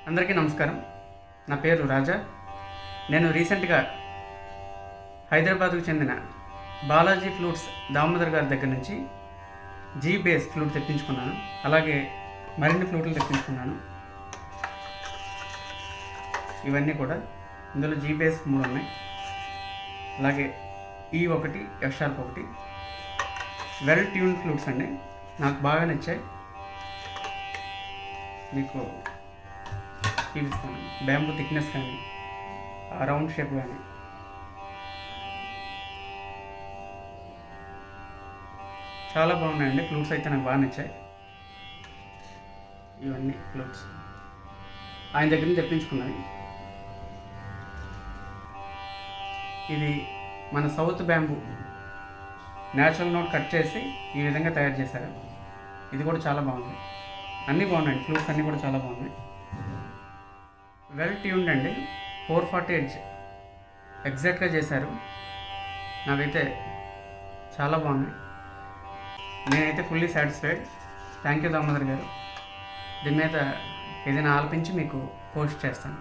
అందరికీ నమస్కారం. నా పేరు రాజా. నేను రీసెంట్గా హైదరాబాద్కు చెందిన బాలాజీ ఫ్లూట్స్ దామోదర్ గారి దగ్గర నుంచి జీ బేస్ ఫ్లూట్ తెప్పించుకున్నాను. అలాగే మరిన్ని ఫ్లూట్లు తెప్పించుకున్నాను. ఇవన్నీ కూడా ఇందులో జీ బేస్ 3 ఉన్నాయి. అలాగే E1, F sharp 1 well tune flutes అండి. నాకు బాగా నచ్చాయి. మీకు చూపిస్తాను. బ్యాంబూ థిక్నెస్ కానీ రౌండ్ షేప్ కానీ చాలా బాగున్నాయండి. ఫ్లూట్స్ అయితే నాకు బాగా నచ్చాయి. ఇవన్నీ ఫ్లూట్స్ ఆయన దగ్గర నుంచి తెప్పించుకున్నది. ఇది మన south bamboo natural note cut చేసి ఈ విధంగా తయారు చేశారు. ఇది కూడా చాలా బాగుంది. అన్నీ బాగున్నాయి. ఫ్లూట్స్ అన్నీ కూడా చాలా బాగున్నాయి. వెల్ ట్యూన్డ్ అండి. 440 Hz ఎగ్జాక్ట్గా చేశారు. నాకైతే చాలా బాగున్నాయి. నేనైతే fully satisfied. Thank you Damodar గారు. దీని మీద ఏదైనా ఆలపించి మీకు పోస్ట్ చేస్తాను.